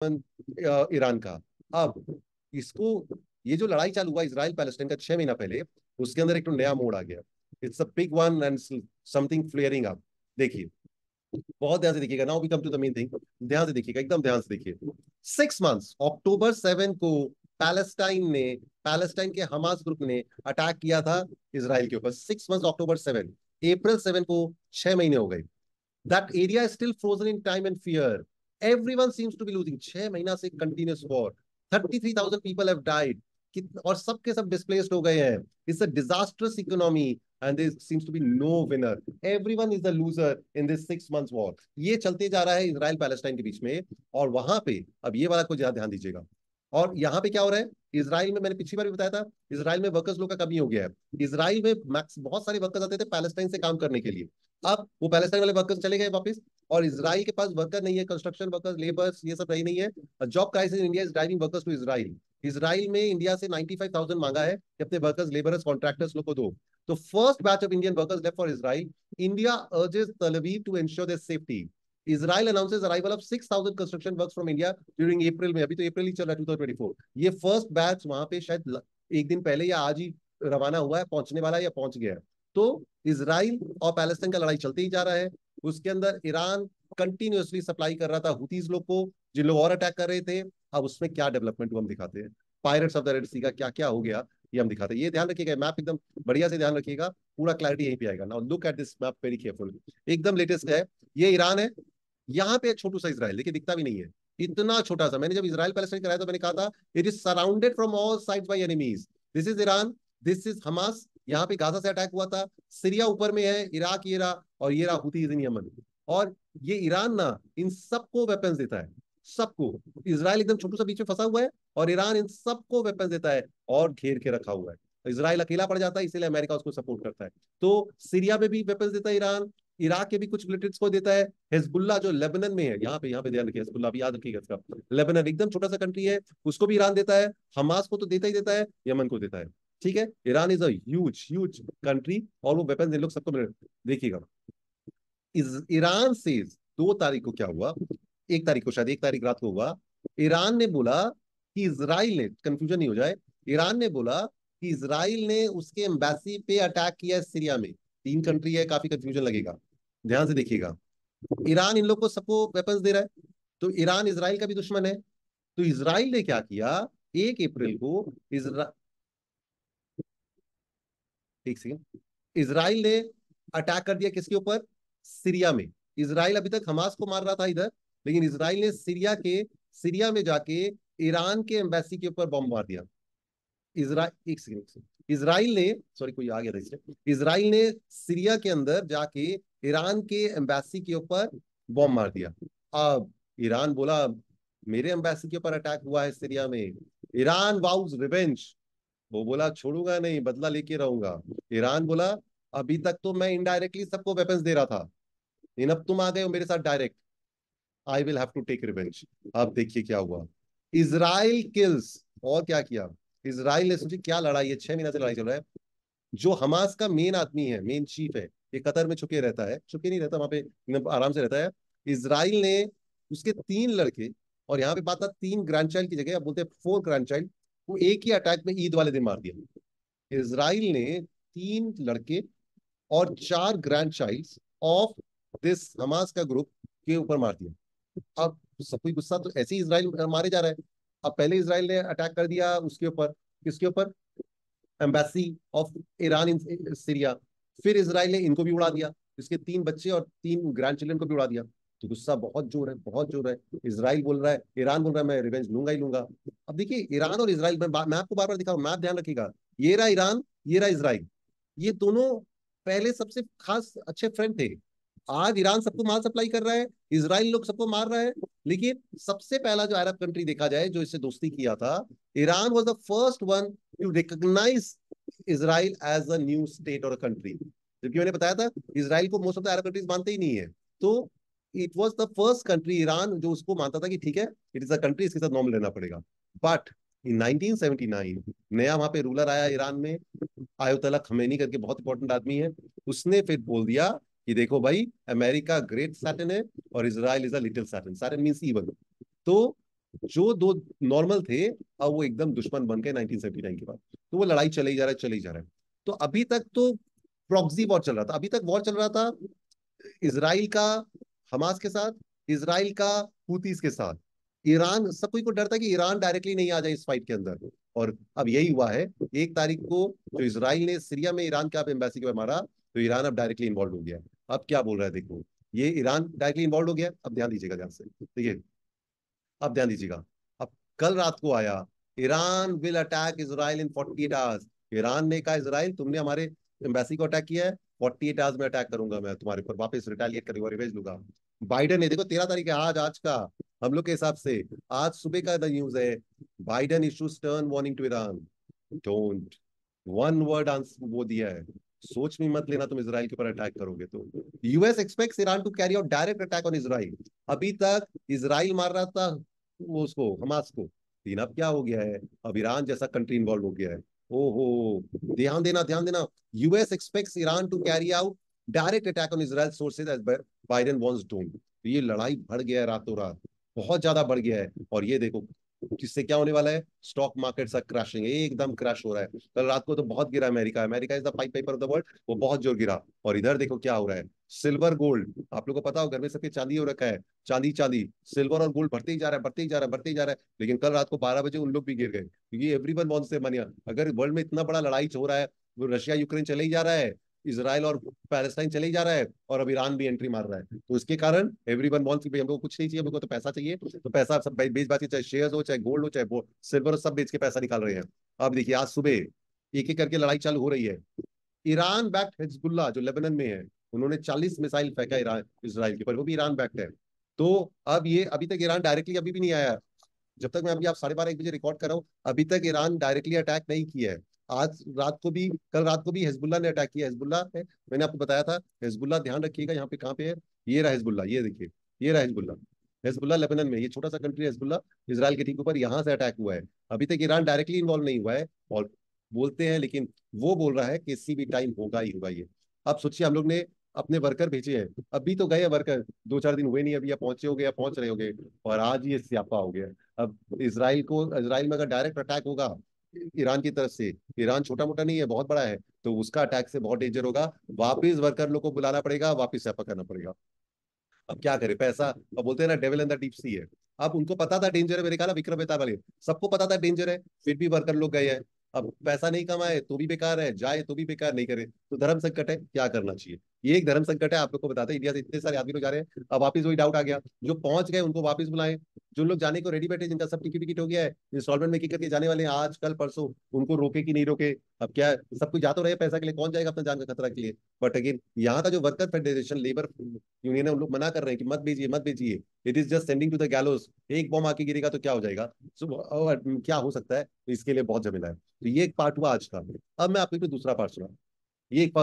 Iran का। अब इसको, ये जो लड़ाई चालू हुआ इसराइल पैलेस्टाइन का 6 महीना पहले, उसके अंदर एक तो नया मोड़ आ गया। It's a big one and something flaring up. देखिए, बहुत ध्यान से देखिएगा, now we come to the main thing. ध्यान से देखिएगा, एकदम ध्यान से देखिए। 6 मंथ्स, अक्टूबर 7 को पैलेस्टाइन के हमास ग्रुप ने अटैक किया था इसराइल के ऊपर। 6 मंथ्स, अक्टूबर 7, अप्रैल 7 को 6 महीने हो गए। That area is still frozen in time and fear. Everyone seems to be losing. 6 महीना से continuous war, 33,000 people have died, और सबके सब डिस्प्लेस्ड हो गए हैं। It's a disastrous economy and there seems to be no winner. Everyone is the loser in this 6 months war. ये चलते जा रहा है इसराइल पैलेस्टाइन के बीच में। और वहां पे अब ये वाला को ज्यादा ध्यान दीजिएगा। और यहाँ पे क्या हो रहा है इसराइल में, मैंने पिछली बार भी बताया था, इसराइल में वर्कर्स लोग का कमी हो गया है। इसराइल में मैक्स बहुत सारे वर्कर्स आते थे पैलेस्टाइन से काम करने के लिए। अब वो पैलेस्टाइन वाले वर्कर्स चले गए वापस, और इसराइल के पास वर्कर नहीं है, कंस्ट्रक्शन वर्कर्स, लेबर्स, ये सब रही नहीं है। Job crisis in India is driving workers to Israel. Israel में इंडिया से 95,000 मांगा है कि अपने वर्कर्स, लेबरर्स, कॉन्ट्रैक्टर्स लोग को दो। तो first batch of Indian workers left for Israel. India urges Tel Aviv to ensure their safety. Israel announces arrival of 6,000 construction workers from India during April में। अभी तो अप्रैल ही चल रहा है 2024। ये फर्स्ट बैच वहां पे शायद एक दिन पहले या आज ही रवाना हुआ है, पहुंचने वाला है या पहुंच गया है। तो इसराइल और पैलेस्टाइन का लड़ाई चलते ही जा रहा है। उसके अंदर ईरान कंटिन्यूअसली सप्लाई कर रहा था हुतीज लोग को, जिन लोग और अटैक कर रहे थे। अब उसमें क्या डेवलपमेंट हुआ हम दिखाते हैं। पायरेट्स ऑफ द रेड सी का क्या क्या हो गया ये हम दिखाते हैं। ये ध्यान रखिएगा, मैप एकदम बढ़िया से ध्यान रखिएगा, पूरा क्लैरिटी यहीं पे आएगा। Now look at this map very carefully. एकदम लेटेस्ट है। ये ईरान है, यहाँ पे छोटू सा इसराइल, देखिए दिखता भी नहीं है, इतना छोटा सा। मैंने जब इसराइल पैलेस्टाइन कराया तो मैंने कहा था it is surrounded from all sides by enemies. This is Iran, this is Hamas. यहाँ पे गाजा से अटैक हुआ था। सीरिया ऊपर में है, इराक ये रहा, और ये रहा हुतीज इन यमन। और ये ईरान ना इन सबको वेपन्स देता है, सबको। इसराइल एकदम छोटू सा बीच में फंसा हुआ है, और ईरान इन सबको वेपन्स देता है और घेर के रखा हुआ है। इसराइल अकेला पड़ जाता है, इसीलिए अमेरिका उसको सपोर्ट करता है। तो सीरिया में भी वेपन्स देता है ईरान, इराक के भी कुछ मिलिटेंट्स को देता है। हिजबुल्ला जो लेबनन में है, यहाँ पे ध्यान रखिए, हिजबुल्ला भी याद रखिएगा इसका। लेबनन एकदम छोटा सा कंट्री है, उसको भी ईरान देता है। हमास को तो देता ही देता है, यमन को देता है। ठीक है, Iran is a huge huge country, और वो वेपन्स इन लोग सबको मिल। देखिएगा, ईरान से 2 तारीख को क्या हुआ, 1 तारीख को, शायद 1 तारीख रात को हुआ। ईरान ने बोला कि इसराइल ने, कंफ्यूजन नहीं हो जाए, ईरान ने बोला कि इसराइल ने उसके एम्बेसी पे अटैक किया है सीरिया में। 3 कंट्री है, काफी कंफ्यूजन लगेगा, ध्यान से देखिएगा। ईरान इन लोग को सबको वेपन्स दे रहा है, तो ईरान इसराइल का भी दुश्मन है। तो इसराइल ने क्या किया, 1 अप्रैल को इसरा एक सेकेंड, इसराइल ने अटैक कर दिया किसके ऊपर, सीरिया में। इसराइल अभी तक हमास को मार रहा था इधर, लेकिन इसराइल ने सीरिया में जाके ईरान के एम्बेसी के ऊपर बॉम्ब मार दिया। इसराइल, एक सेकेंड, इसराइल ने, सॉरी कोई आ गया था इसलिए, इसराइल ने सीरिया के अंदर जाके ईरान के एम्बेसी के ऊपर बॉम्ब मार दिया। अब ईरान बोला मेरे एम्बेसी के ऊपर अटैक हुआ है सीरिया में, ईरान वाउज रिवेंज। वो बोला छोड़ूंगा नहीं, बदला लेके रहूंगा। ईरान बोला अभी तक तो मैं इनडायरेक्टली सबको वेपन्स दे रहा था, लेकिन अब तुम आ गए हो मेरे साथ direct, I will have to take revenge. अब देखिए क्या हुआ, इसराइल किल्स, और क्या किया इसराइल ने, सोचिए क्या लड़ाई है, 6 महीना से लड़ाई चल रहा है। जो हमास का मेन आदमी है, मेन चीफ है, ये कतर में छुपे रहता है, छुपे नहीं रहता वहां पे, आराम से रहता है। इसराइल ने उसके 3 लड़के, और यहाँ पे बात था 3 ग्रैंड चाइल्ड की जगह अब बोलते हैं 4 ग्रैंड चाइल्ड, वो एक ही अटैक में ईद वाले दिन मार दिया। इसराइल ने 3 लड़के और 4 grand child of this Hamas का ग्रुप के ऊपर मार दिया। अब सब कोई गुस्सा, तो ऐसे ही इसराइल मारे जा रहा है। अब पहले इसराइल ने अटैक कर दिया उसके ऊपर, किसके ऊपर, embassy of Iran in Syria. फिर इसराइल ने इनको भी उड़ा दिया, इसके 3 बच्चे और 3 ग्रैंड चिल्ड्रन को भी उड़ा दिया। तो गुस्सा बहुत जोर है, बहुत जोर है। इसराइल बोल रहा है, ईरान बोल रहा है मैं रिवेंज लूंगा ही लूंगा। अब देखिए ईरान और इसराइल, मैं आपको बार बार दिखा रहा हूं, मैप ध्यान रखिएगा। ये रहा ईरान, ये रहा इसराइल, ये दोनों पहले सबसे खास अच्छे फ्रेंड थे। आज ईरान सबको माल सप्लाई कर रहा है, इसराइल लोग सबको मार रहा है। लेकिन सबसे पहला जो अरब कंट्री देखा जाए जो इससे दोस्ती किया था, Iran was the first one to recognize Israel as a new state और कंट्री। जबकि मैंने बताया था इसराइल को most of the Arab countries मानते ही नहीं है। तो it was the first country, Iran, जो उसको मानता था कि ठीक है इट इज अ कंट्री, इसके साथ नॉर्मल रहना पड़ेगा। बट इन 1979 नया वहां पे रूलर आया ईरान में, आयतुल्ला खमेनी करके, बहुत इंपॉर्टेंट आदमी है। उसने फिर बोल दिया कि देखो भाई, अमेरिका ग्रेट सैटन है और Israel is a little Satan, Satan means even. तो जो दो नॉर्मल थे अब वो एकदम दुश्मन बन गए 1979 के बाद। तो वो लड़ाई चले ही जा रहा है, चले ही जा रहा है। तो अभी तक तो प्रॉक्सी वॉर चल रहा था, अभी तक वॉर चल रहा था इसराइल का हमास के साथ, इसराइल का हूतीस के साथ। ईरान, सब कोई को डर था कि ईरान डायरेक्टली नहीं आ जाए इस फाइट के अंदर। और अब यही हुआ है। 1 तारीख को जो इसराइल ने सीरिया में ईरान के आप एम्बेसी को मारा, तो ईरान अब डायरेक्टली इन्वॉल्व हो गया है। अब क्या बोल रहा है देखो, ये ईरान डायरेक्टली इन्वॉल्व हो गया। अब ध्यान दीजिएगा ध्यान से, तो ये अब ध्यान दीजिएगा। अब कल रात को आया, Iran will attack Israel in 48 hours. Iran ने कहा इसराइल तुमने हमारे एम्बेसी को अटैक किया है, 48 आवर्स में अटैक करूंगा मैं तुम्हारे ऊपर, वापस रिटेलिएट करूंगा, रिवेंज लूंगा। बाइडन ने देखो 13 तारीख है आज, आज का हम लोग के हिसाब से आज सुबह का न्यूज है, Biden issues stern warning to Iran, don't, one word answer वो दिया है, सोच में मत लेना तुम इसराइल के ऊपर अटैक करोगे तो। US expects Iran to carry out direct attack on Israel. अभी तक इसराइल मार रहा था वो उसको, हमास को, लेकिन अब क्या हो गया है, अब ईरान जैसा कंट्री इन्वॉल्व हो गया है। ओहो, ध्यान देना ध्यान देना। US expects Iran to carry out direct attack on Israel, sources as Biden wants don't. तो ये लड़ाई बढ़ गया है रातों रात, बहुत ज्यादा बढ़ गया है। और ये देखो किससे क्या होने वाला है, स्टॉक मार्केट सा क्रैशिंग, एकदम क्रैश हो रहा है। कल रात को तो बहुत गिरा America, America is the pipe paper of the world, वो बहुत जोर गिरा। और इधर देखो क्या हो रहा है, सिल्वर गोल्ड, आप लोगों को पता हो घर में सबके चांदी हो रखा है, चांदी चांदी, सिल्वर और गोल्ड बढ़ते ही जा रहा है, बढ़ते ही जा रहा है, बढ़ते ही जा रहा है। लेकिन कल रात को 12 बजे उन लोग भी गिर गए, क्योंकि एवरीवन वांट्स देयर मनी। अगर वर्ल्ड में इतना बड़ा लड़ाई हो रहा है, वो रशिया यूक्रेन चले ही जा रहा है, इसराइल और पैलेस्टाइन चले ही जा रहा है, और अब ईरान भी एंट्री मार रहा है, तो इसके कारण एवरीवन वांट्स कि भाई हमको कुछ नहीं चाहिए, हमको तो पैसा चाहिए। तो पैसा सब बेच बाच के, चाहे शेयर्स हो, चाहे गोल्ड हो, चाहे सिल्वर, सब बेच के पैसा निकाल रहे हैं। अब देखिए आज सुबह एक एक करके लड़ाई चालू हो रही है। ईरान बैक्ड हिजबुल्लाह जो लेबनान में है, उन्होंने 40 मिसाइल फेंका ईरान इसराइल के ऊपर, वो भी ईरान बैक्ड है। तो अब ये अभी तक ईरान डायरेक्टली अभी भी नहीं आया, जब तक मैं अभी आप 12:30 1 बजे रिकॉर्ड कर रहा हूँ, अभी तक ईरान डायरेक्टली अटैक नहीं किया है। आज रात को भी, कल रात को भी हिजबुल्लाह ने अटैक किया। हिजबुल्लाह है, मैंने आपको बताया था, हिजबुल्लाह ध्यान रखिएगा यहाँ पे कहाँ पे है, ये रहा हिजबुल्लाह, ये देखिए, ये रहा हिजबुल्लाह। हिजबुल्लाह लेबनान में, ये छोटा सा कंट्री है हिजबुल्लाह, इसराइल के ठीक ऊपर, यहाँ से अटैक हुआ है। अभी तक ईरान डायरेक्टली इन्वॉल्व नहीं हुआ है, और बोलते हैं, लेकिन वो बोल रहा है कि किसी भी टाइम होगा ही होगा ये। अब सोचिए हम लोग ने अपने वर्कर भेजे हैं, अभी तो गए वर्कर, 2 4 दिन हुए नहीं अभी, या पहुंचे हो गए या पहुंच रहे होंगे, और आज ये स्यापा हो गया। अब इसराइल में अगर डायरेक्ट अटैक होगा ईरान की तरफ से, ईरान छोटा मोटा नहीं है, बहुत बड़ा है, तो उसका अटैक से बहुत डेंजर होगा। वापिस वर्कर लोग को बुलाना पड़ेगा, वापिस स्यापा करना पड़ेगा। अब क्या करे, पैसा, अब बोलते हैं ना devil in the deep sea है। अब उनको पता था डेंजर है, मेरे ख्याल विक्रम बेताल वाले सबको पता था डेंजर है, फिर भी वर्कर लोग गए हैं। अब पैसा नहीं कमाए तो भी बेकार है, जाए तो भी बेकार, नहीं करे तो धर्म संकट है, क्या करना चाहिए। ये एक धर्म संकट है, आप लोग को बताते हैं, इंडिया से इतने सारे आदमी लोग जा रहे हैं। अब वापिस वही डाउट आ गया, जो पहुंच गए उनको वापिस बुलाएं, जो लोग जाने को रेडी बैठे, जिनका सब टिकट विकेट हो गया है, इंस्टॉलमेंट में करके जाने वाले हैं आज कल परसों, उनको रोके कि नहीं रोके। अब क्या, सब कुछ जा तो रहे पैसा के लिए, कौन जाएगा अपना जान का खतरा के लिए। बट अगेन यहाँ का जो वर्कर फेडरेशन, लेबर यूनियन है, उन लोग मना कर रहे हैं कि मत भेजिए मत भेजिए, it is just sending to the gallows. एक बॉम्ब आके गिरेगा तो क्या हो जाएगा, क्या हो सकता है, तो इसके लिए बहुत झमेला है। तो ये एक पार्ट हुआ आज का। अब मैं आपको दूसरा पार्ट सुना, ये एक